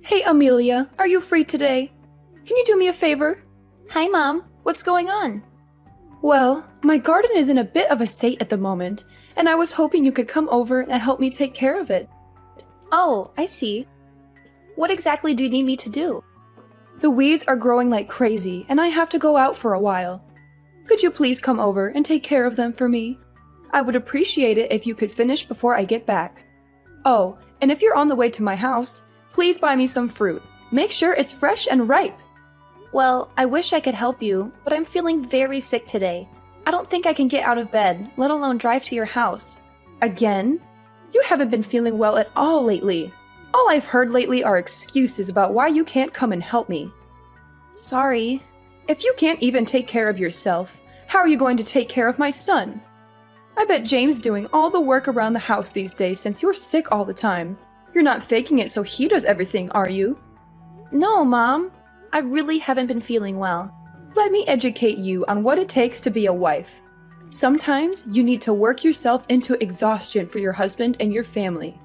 Hey Amelia, are you free today? Can you do me a favor? Hi, Mom. What's going on? Well, my garden is in a bit of a state at the moment, and I was hoping you could come over and help me take care of it. Oh, I see. What exactly do you need me to do? The weeds are growing like crazy, and I have to go out for a while. Could you please come over and take care of them for me? I would appreciate it if you could finish before I get back. Oh, and if you're on the way to my house, please buy me some fruit. Make sure it's fresh and ripe. Well, I wish I could help you, but I'm feeling very sick today. I don't think I can get out of bed, let alone drive to your house. Again? You haven't been feeling well at all lately. All I've heard lately are excuses about why you can't come and help me. Sorry. If you can't even take care of yourself, how are you going to take care of my son? I bet James is doing all the work around the house these days since you're sick all the time. You're not faking it so he does everything, are you? No, Mom. I really haven't been feeling well. Let me educate you on what it takes to be a wife. Sometimes you need to work yourself into exhaustion for your husband and your family.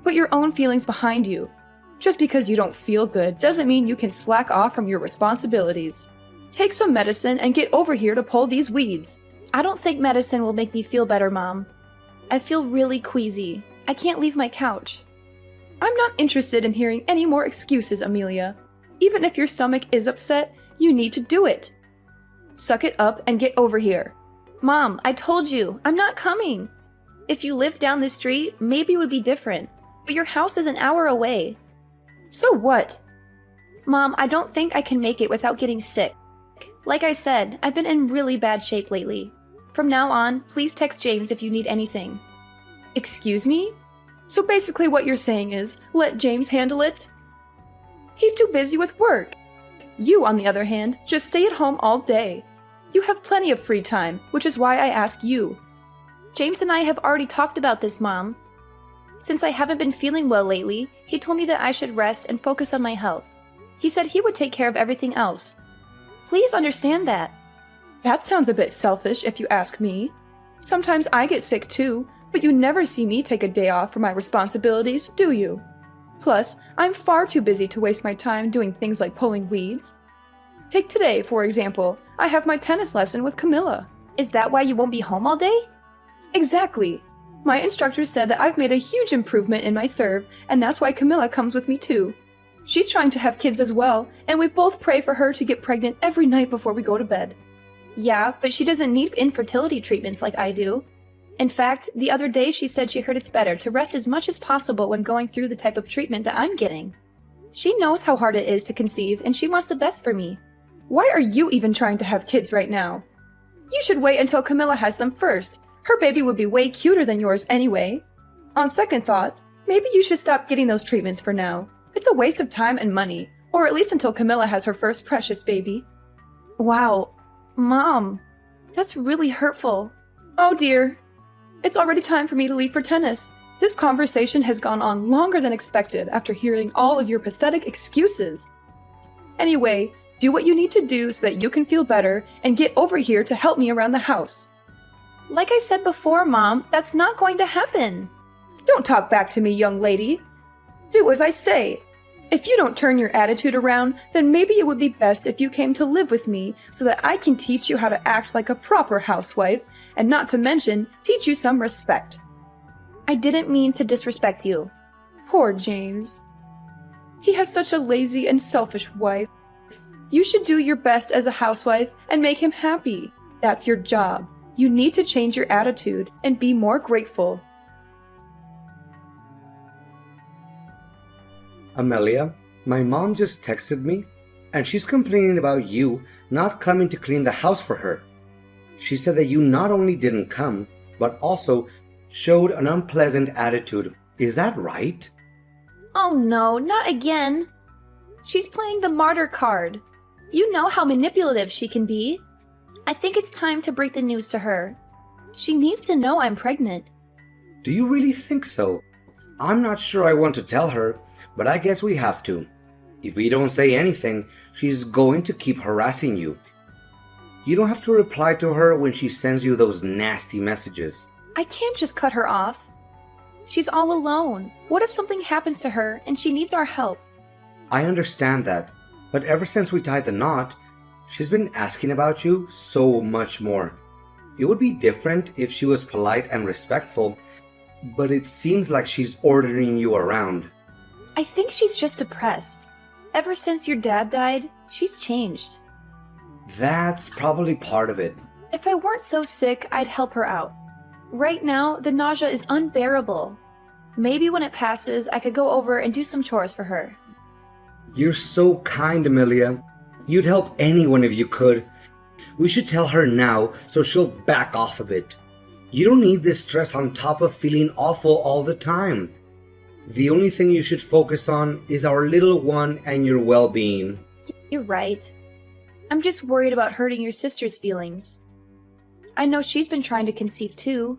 Put your own feelings behind you. Just because you don't feel good doesn't mean you can slack off from your responsibilities. Take some medicine and get over here to pull these weeds. I don't think medicine will make me feel better, Mom. I feel really queasy. I can't leave my couch. I'm not interested in hearing any more excuses, Amelia. Even if your stomach is upset, you need to do it. Suck it up and get over here. Mom, I told you, I'm not coming. If you lived down the street, maybe it would be different. But your house is an hour away. So what? Mom, I don't think I can make it without getting sick. Like I said, I've been in really bad shape lately. From now on, please text James if you need anything. Excuse me? So basically what you're saying is, let James handle it? He's too busy with work. You, on the other hand, just stay at home all day. You have plenty of free time, which is why I ask you. James and I have already talked about this, Mom. Since I haven't been feeling well lately, he told me that I should rest and focus on my health. He said he would take care of everything else. Please understand that. That sounds a bit selfish if you ask me. Sometimes I get sick too, but you never see me take a day off from my responsibilities, do you? Plus, I'm far too busy to waste my time doing things like pulling weeds. Take today, for example. I have my tennis lesson with Camilla. Is that why you won't be home all day? Exactly. My instructor said that I've made a huge improvement in my serve, and that's why Camilla comes with me too. She's trying to have kids as well, and we both pray for her to get pregnant every night before we go to bed. Yeah, but she doesn't need infertility treatments like I do. In fact, the other day she said she heard it's better to rest as much as possible when going through the type of treatment that I'm getting. She knows how hard it is to conceive, and she wants the best for me. Why are you even trying to have kids right now? You should wait until Camilla has them first. Her baby would be way cuter than yours anyway. On second thought, maybe you should stop getting those treatments for now. It's a waste of time and money, or at least until Camilla has her first precious baby. Wow, Mom, that's really hurtful. Oh dear. It's already time for me to leave for tennis. This conversation has gone on longer than expected after hearing all of your pathetic excuses. Anyway, do what you need to do so that you can feel better and get over here to help me around the house. Like I said before, Mom, that's not going to happen. Don't talk back to me, young lady. Do as I say. If you don't turn your attitude around, then maybe it would be best if you came to live with me so that I can teach you how to act like a proper housewife, and not to mention, teach you some respect. I didn't mean to disrespect you. Poor James. He has such a lazy and selfish wife. You should do your best as a housewife and make him happy. That's your job. You need to change your attitude and be more grateful. Amelia, my mom just texted me, and she's complaining about you not coming to clean the house for her. She said that you not only didn't come, but also showed an unpleasant attitude. Is that right? Oh no, not again. She's playing the martyr card. You know how manipulative she can be. I think it's time to break the news to her. She needs to know I'm pregnant. Do you really think so? I'm not sure I want to tell her, but I guess we have to. If we don't say anything, she's going to keep harassing you. You don't have to reply to her when she sends you those nasty messages. I can't just cut her off. She's all alone. What if something happens to her and she needs our help? I understand that, but ever since we tied the knot, she's been asking about you so much more. It would be different if she was polite and respectful, but it seems like she's ordering you around. I think she's just depressed. Ever since your dad died, she's changed. That's probably part of it. If I weren't so sick, I'd help her out. Right now, the nausea is unbearable. Maybe when it passes, I could go over and do some chores for her. You're so kind, Amelia. You'd help anyone if you could. We should tell her now so she'll back off a bit. You don't need this stress on top of feeling awful all the time. The only thing you should focus on is our little one and your well-being. You're right. I'm just worried about hurting your sister's feelings. I know she's been trying to conceive too.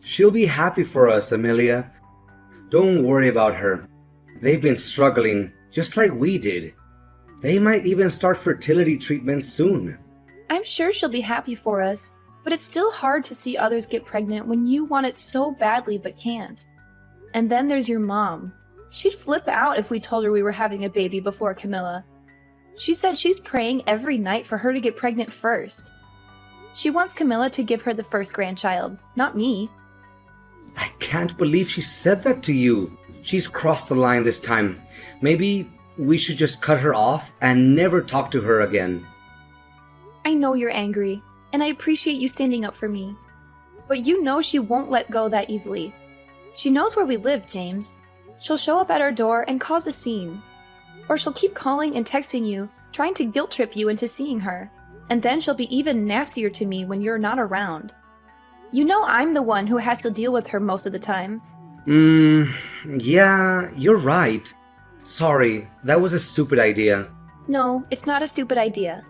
She'll be happy for us, Amelia. Don't worry about her. They've been struggling, just like we did. They might even start fertility treatments soon. I'm sure she'll be happy for us, but it's still hard to see others get pregnant when you want it so badly but can't. And then there's your mom. She'd flip out if we told her we were having a baby before Camilla. She said she's praying every night for her to get pregnant first. She wants Camilla to give her the first grandchild, not me. I can't believe she said that to you. She's crossed the line this time. Maybe we should just cut her off and never talk to her again. I know you're angry, and I appreciate you standing up for me. But you know she won't let go that easily. She knows where we live, James. She'll show up at our door and cause a scene. Or she'll keep calling and texting you, trying to guilt trip you into seeing her. And then she'll be even nastier to me when you're not around. You know I'm the one who has to deal with her most of the time. Yeah, you're right. Sorry, that was a stupid idea. No, it's not a stupid idea.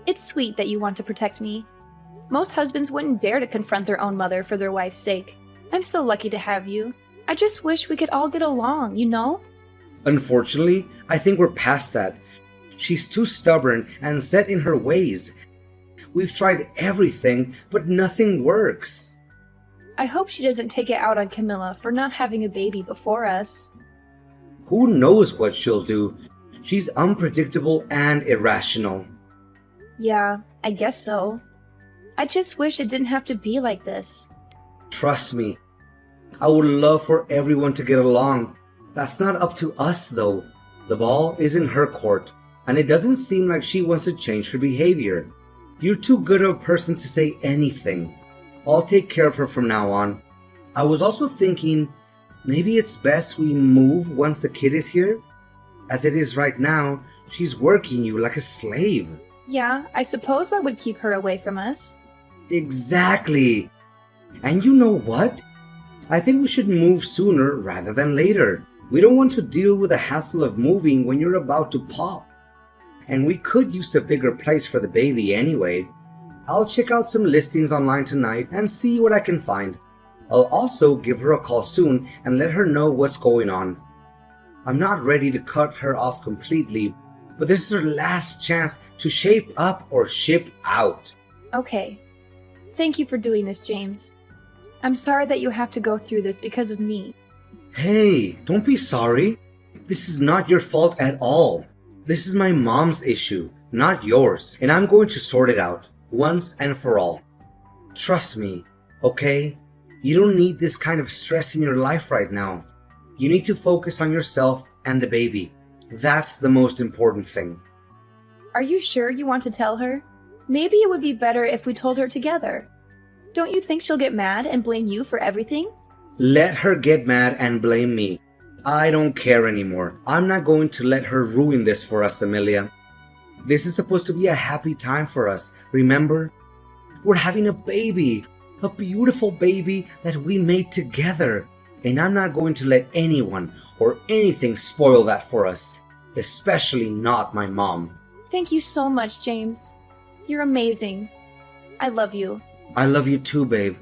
It's sweet that you want to protect me. Most husbands wouldn't dare to confront their own mother for their wife's sake. I'm so lucky to have you. I just wish we could all get along, you know? Unfortunately, I think we're past that. She's too stubborn and set in her ways. We've tried everything, but nothing works. I hope she doesn't take it out on Camilla for not having a baby before us. Who knows what she'll do? She's unpredictable and irrational. Yeah, I guess so. I just wish it didn't have to be like this. Trust me, I would love for everyone to get along. That's not up to us, though. The ball is in her court, and it doesn't seem like she wants to change her behavior. You're too good of a person to say anything. I'll take care of her from now on. I was also thinking, maybe it's best we move once the kid is here? As it is right now, she's working you like a slave. Yeah, I suppose that would keep her away from us. Exactly. And you know what? I think we should move sooner rather than later. We don't want to deal with the hassle of moving when you're about to pop. And we could use a bigger place for the baby anyway. I'll check out some listings online tonight and see what I can find. I'll also give her a call soon and let her know what's going on. I'm not ready to cut her off completely, but this is her last chance to shape up or ship out. Okay. Thank you for doing this, James. I'm sorry that you have to go through this because of me. Hey, don't be sorry. This is not your fault at all. This is my mom's issue, not yours, and I'm going to sort it out, once and for all. Trust me, okay? You don't need this kind of stress in your life right now. You need to focus on yourself and the baby. That's the most important thing. Are you sure you want to tell her? Maybe it would be better if we told her together. Don't you think she'll get mad and blame you for everything? Let her get mad and blame me. I don't care anymore. I'm not going to let her ruin this for us, Amelia. This is supposed to be a happy time for us, remember? We're having a baby, a beautiful baby that we made together. And I'm not going to let anyone or anything spoil that for us, especially not my mom. Thank you so much, James. You're amazing. I love you. I love you too, babe.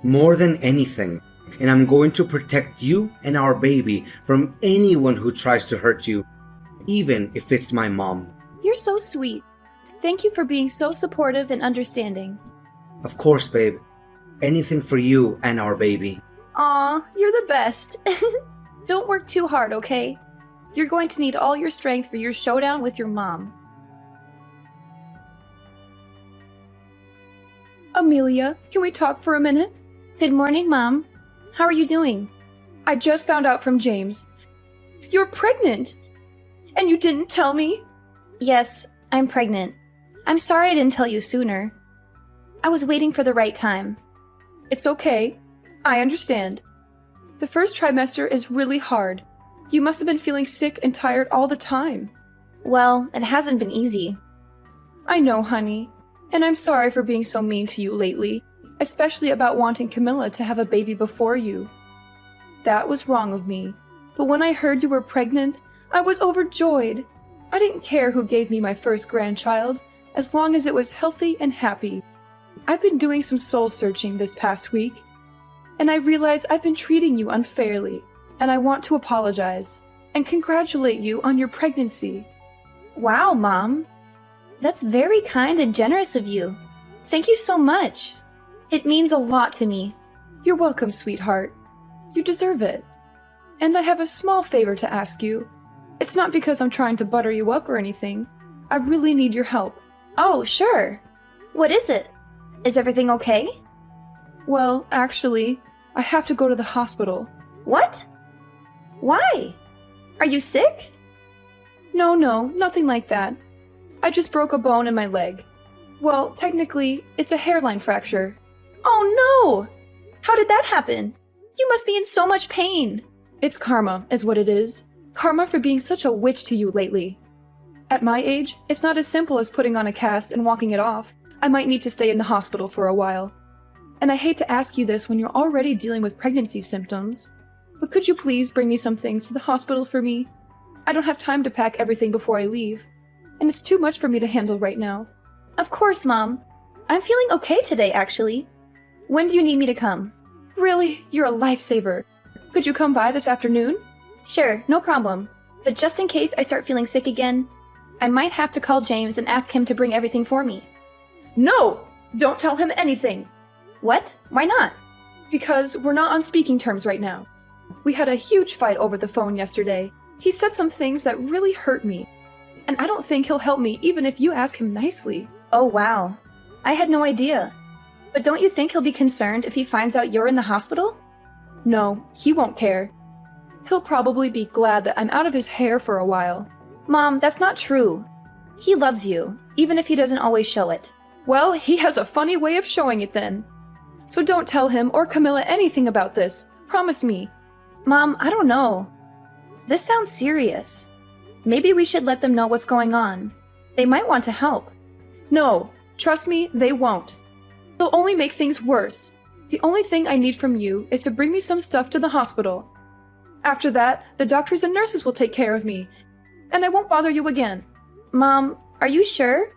More than anything. And I'm going to protect you and our baby from anyone who tries to hurt you, even if it's my mom. You're so sweet. Thank you for being so supportive and understanding. Of course, babe. Anything for you and our baby. Aw, you're the best. Don't work too hard, okay? You're going to need all your strength for your showdown with your mom. Amelia, can we talk for a minute? Good morning, Mom. How are you doing? I just found out from James. You're pregnant! And you didn't tell me? Yes, I'm pregnant. I'm sorry I didn't tell you sooner. I was waiting for the right time. It's okay. I understand. The first trimester is really hard. You must have been feeling sick and tired all the time. Well, it hasn't been easy. I know, honey. And I'm sorry for being so mean to you lately, especially about wanting Camilla to have a baby before you. That was wrong of me. But when I heard you were pregnant, I was overjoyed. I didn't care who gave me my first grandchild, as long as it was healthy and happy. I've been doing some soul searching this past week, and I realize I've been treating you unfairly, and I want to apologize and congratulate you on your pregnancy. Wow, Mom. That's very kind and generous of you. Thank you so much. It means a lot to me. You're welcome, sweetheart. You deserve it. And I have a small favor to ask you. It's not because I'm trying to butter you up or anything. I really need your help. Oh, sure. What is it? Is everything okay? Well, actually, I have to go to the hospital. What? Why? Are you sick? No, nothing like that. I just broke a bone in my leg. Well, technically, it's a hairline fracture. Oh no! How did that happen? You must be in so much pain. It's karma, is what it is. Karma for being such a witch to you lately. At my age, it's not as simple as putting on a cast and walking it off. I might need to stay in the hospital for a while. And I hate to ask you this when you're already dealing with pregnancy symptoms, but could you please bring me some things to the hospital for me? I don't have time to pack everything before I leave, and it's too much for me to handle right now. Of course, Mom. I'm feeling okay today, actually. When do you need me to come? Really? You're a lifesaver. Could you come by this afternoon? Sure, no problem. But just in case I start feeling sick again, I might have to call James and ask him to bring everything for me. No! Don't tell him anything! What? Why not? Because we're not on speaking terms right now. We had a huge fight over the phone yesterday. He said some things that really hurt me. And I don't think he'll help me even if you ask him nicely. Oh, wow. I had no idea. But don't you think he'll be concerned if he finds out you're in the hospital? No, he won't care. He'll probably be glad that I'm out of his hair for a while. Mom, that's not true. He loves you, even if he doesn't always show it. Well, he has a funny way of showing it then. So don't tell him or Camilla anything about this. Promise me. Mom, I don't know. This sounds serious. Maybe we should let them know what's going on. They might want to help. No, trust me, they won't. They'll only make things worse. The only thing I need from you is to bring me some stuff to the hospital. After that, the doctors and nurses will take care of me, and I won't bother you again. Mom, are you sure?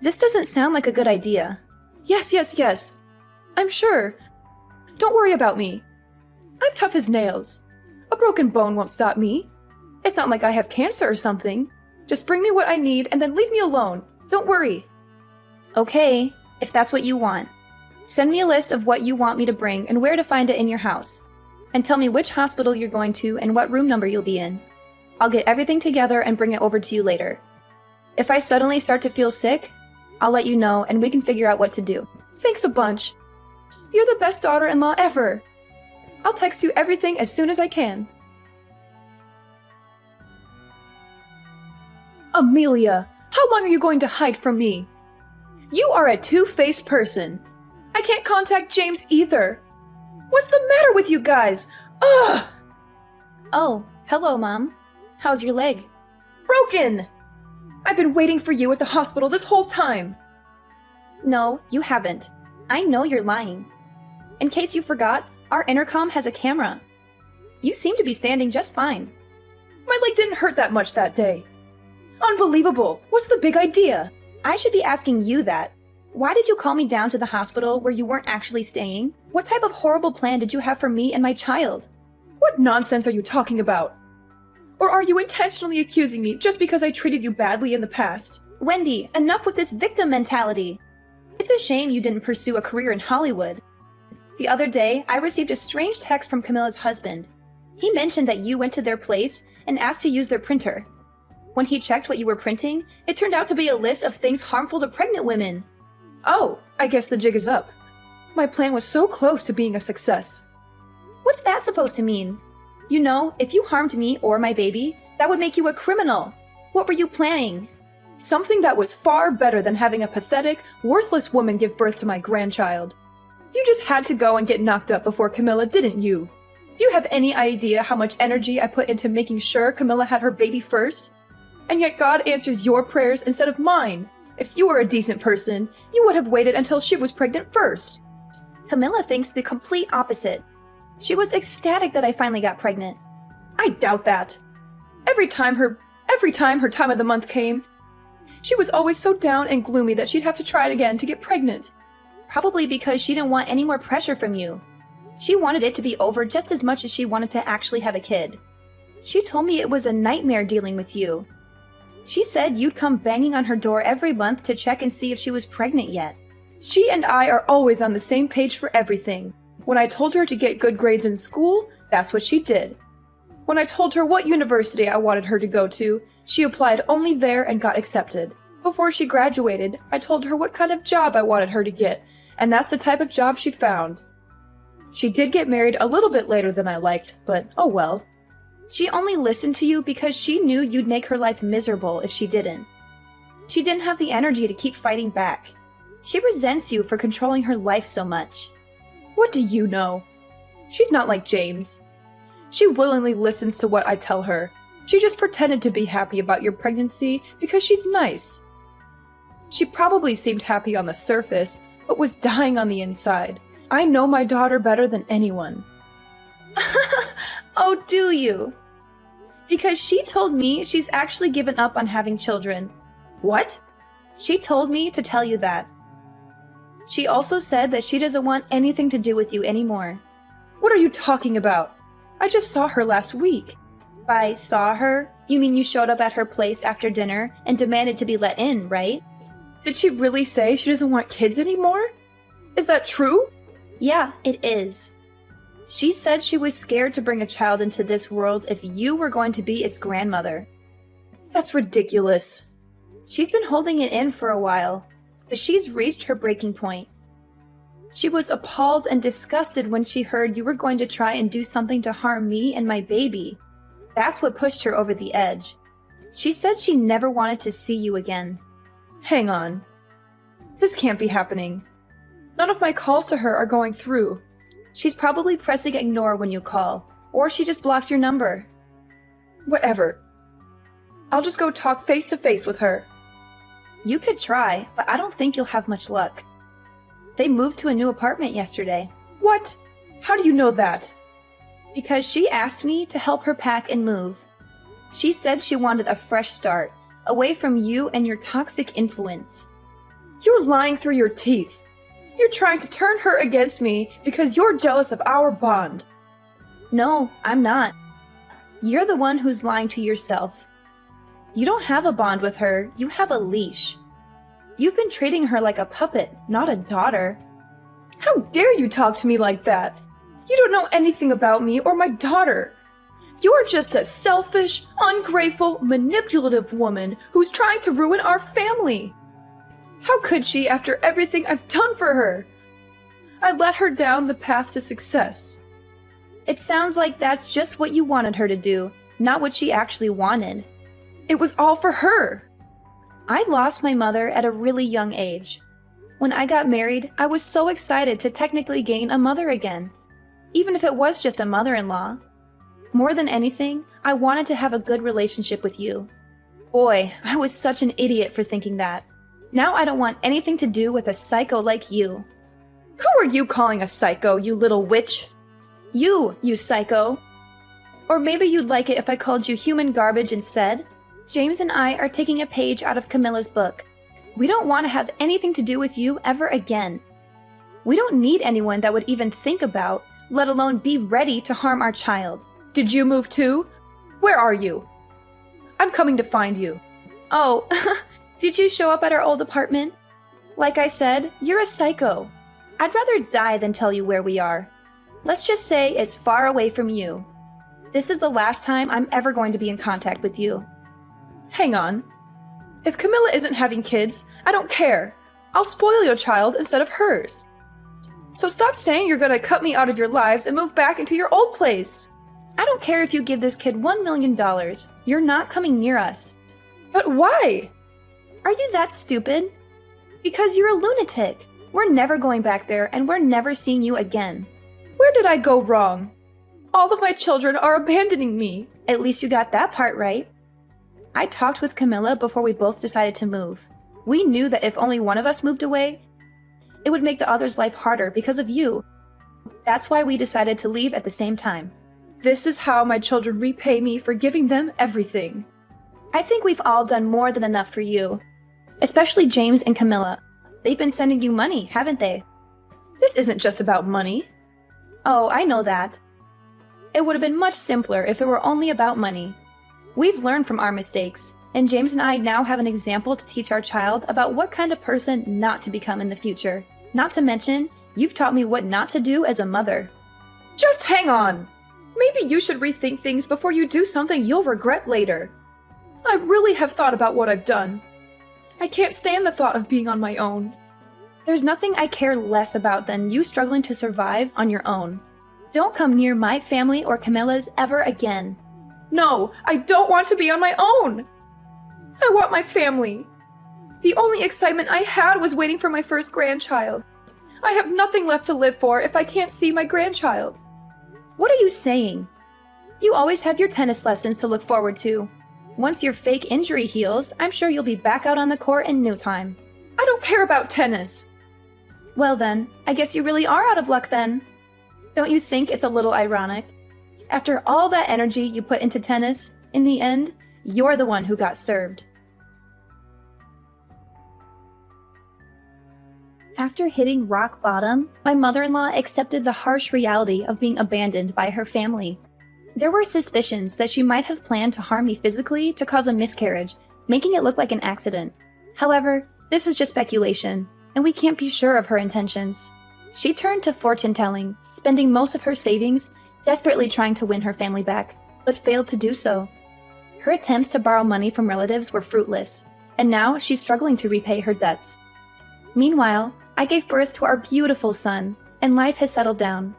This doesn't sound like a good idea. Yes. I'm sure. Don't worry about me. I'm tough as nails. A broken bone won't stop me. It's not like I have cancer or something. Just bring me what I need and then leave me alone. Don't worry. Okay, if that's what you want. Send me a list of what you want me to bring and where to find it in your house. And tell me which hospital you're going to and what room number you'll be in. I'll get everything together and bring it over to you later. If I suddenly start to feel sick, I'll let you know and we can figure out what to do. Thanks a bunch. You're the best daughter-in-law ever. I'll text you everything as soon as I can. Amelia, how long are you going to hide from me? You are a two-faced person. I can't contact James either. What's the matter with you guys? Ugh! Oh, hello, Mom. How's your leg? Broken! I've been waiting for you at the hospital this whole time. No, you haven't. I know you're lying. In case you forgot, our intercom has a camera. You seem to be standing just fine. My leg didn't hurt that much that day. Unbelievable! What's the big idea? I should be asking you that. Why did you call me down to the hospital where you weren't actually staying? What type of horrible plan did you have for me and my child? What nonsense are you talking about? Or are you intentionally accusing me just because I treated you badly in the past? Wendy, enough with this victim mentality. It's a shame you didn't pursue a career in Hollywood. The other day, I received a strange text from Camilla's husband. He mentioned that you went to their place and asked to use their printer. When he checked what you were printing, it turned out to be a list of things harmful to pregnant women. Oh, I guess the jig is up. My plan was so close to being a success. What's that supposed to mean? You know, if you harmed me or my baby, that would make you a criminal. What were you planning? Something that was far better than having a pathetic, worthless woman give birth to my grandchild. You just had to go and get knocked up before Camilla, didn't you? Do you have any idea how much energy I put into making sure Camilla had her baby first? And yet God answers your prayers instead of mine. If you were a decent person, you would have waited until she was pregnant first. Camilla thinks the complete opposite. She was ecstatic that I finally got pregnant. I doubt that. Every time her time of the month came, she was always so down and gloomy that she'd have to try it again to get pregnant. Probably because she didn't want any more pressure from you. She wanted it to be over just as much as she wanted to actually have a kid. She told me it was a nightmare dealing with you. She said you'd come banging on her door every month to check and see if she was pregnant yet. She and I are always on the same page for everything. When I told her to get good grades in school, that's what she did. When I told her what university I wanted her to go to, she applied only there and got accepted. Before she graduated, I told her what kind of job I wanted her to get, and that's the type of job she found. She did get married a little bit later than I liked, but oh well. She only listened to you because she knew you'd make her life miserable if she didn't. She didn't have the energy to keep fighting back. She resents you for controlling her life so much. What do you know? She's not like James. She willingly listens to what I tell her. She just pretended to be happy about your pregnancy because she's nice. She probably seemed happy on the surface, but was dying on the inside. I know my daughter better than anyone. Oh, do you? Because she told me she's actually given up on having children. What? She told me to tell you that. She also said that she doesn't want anything to do with you anymore. What are you talking about? I just saw her last week. By saw her, you mean you showed up at her place after dinner and demanded to be let in, right? Did she really say she doesn't want kids anymore? Is that true? Yeah, it is. She said she was scared to bring a child into this world if you were going to be its grandmother. That's ridiculous. She's been holding it in for a while, but she's reached her breaking point. She was appalled and disgusted when she heard you were going to try and do something to harm me and my baby. That's what pushed her over the edge. She said she never wanted to see you again. Hang on. This can't be happening. None of my calls to her are going through. She's probably pressing ignore when you call, or she just blocked your number. Whatever. I'll just go talk face to face with her. You could try, but I don't think you'll have much luck. They moved to a new apartment yesterday. What? How do you know that? Because she asked me to help her pack and move. She said she wanted a fresh start, away from you and your toxic influence. You're lying through your teeth. You're trying to turn her against me because you're jealous of our bond. No, I'm not. You're the one who's lying to yourself. You don't have a bond with her, you have a leash. You've been treating her like a puppet, not a daughter. How dare you talk to me like that? You don't know anything about me or my daughter. You're just a selfish, ungrateful, manipulative woman who's trying to ruin our family. How could she after everything I've done for her? I let her down the path to success. It sounds like that's just what you wanted her to do, not what she actually wanted. It was all for her. I lost my mother at a really young age. When I got married, I was so excited to technically gain a mother again, even if it was just a mother-in-law. More than anything, I wanted to have a good relationship with you. Boy, I was such an idiot for thinking that. Now I don't want anything to do with a psycho like you. Who are you calling a psycho, you little witch? You psycho. Or maybe you'd like it if I called you human garbage instead? James and I are taking a page out of Camilla's book. We don't want to have anything to do with you ever again. We don't need anyone that would even think about, let alone be ready to harm our child. Did you move too? Where are you? I'm coming to find you. Oh, did you show up at our old apartment? Like I said, you're a psycho. I'd rather die than tell you where we are. Let's just say it's far away from you. This is the last time I'm ever going to be in contact with you. Hang on. If Camilla isn't having kids, I don't care. I'll spoil your child instead of hers. So stop saying you're gonna cut me out of your lives and move back into your old place. I don't care if you give this kid $1 million. You're not coming near us. But why? Are you that stupid? Because you're a lunatic. We're never going back there, and we're never seeing you again. Where did I go wrong? All of my children are abandoning me. At least you got that part right. I talked with Camilla before we both decided to move. We knew that if only one of us moved away, it would make the other's life harder because of you. That's why we decided to leave at the same time. This is how my children repay me for giving them everything. I think we've all done more than enough for you. Especially James and Camilla. They've been sending you money, haven't they? This isn't just about money. Oh, I know that. It would have been much simpler if it were only about money. We've learned from our mistakes, and James and I now have an example to teach our child about what kind of person not to become in the future. Not to mention, you've taught me what not to do as a mother. Just hang on! Maybe you should rethink things before you do something you'll regret later. I really have thought about what I've done. I can't stand the thought of being on my own. There's nothing I care less about than you struggling to survive on your own. Don't come near my family or Camilla's ever again. No, I don't want to be on my own. I want my family. The only excitement I had was waiting for my first grandchild. I have nothing left to live for if I can't see my grandchild. What are you saying? You always have your tennis lessons to look forward to. Once your fake injury heals, I'm sure you'll be back out on the court in no time. I don't care about tennis. Well then, I guess you really are out of luck then. Don't you think it's a little ironic? After all that energy you put into tennis, in the end, you're the one who got served. After hitting rock bottom, my mother-in-law accepted the harsh reality of being abandoned by her family. There were suspicions that she might have planned to harm me physically to cause a miscarriage, making it look like an accident. However, this is just speculation, and we can't be sure of her intentions. She turned to fortune-telling, spending most of her savings, desperately trying to win her family back, but failed to do so. Her attempts to borrow money from relatives were fruitless, and now she's struggling to repay her debts. Meanwhile, I gave birth to our beautiful son, and life has settled down.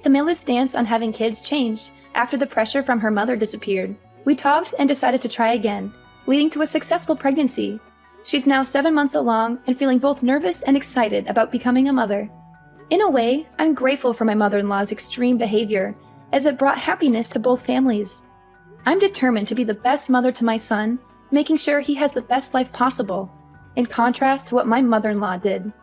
Camilla's stance on having kids changed after the pressure from her mother disappeared. We talked and decided to try again, leading to a successful pregnancy. She's now 7 months along and feeling both nervous and excited about becoming a mother. In a way, I'm grateful for my mother-in-law's extreme behavior, as it brought happiness to both families. I'm determined to be the best mother to my son, making sure he has the best life possible, in contrast to what my mother-in-law did.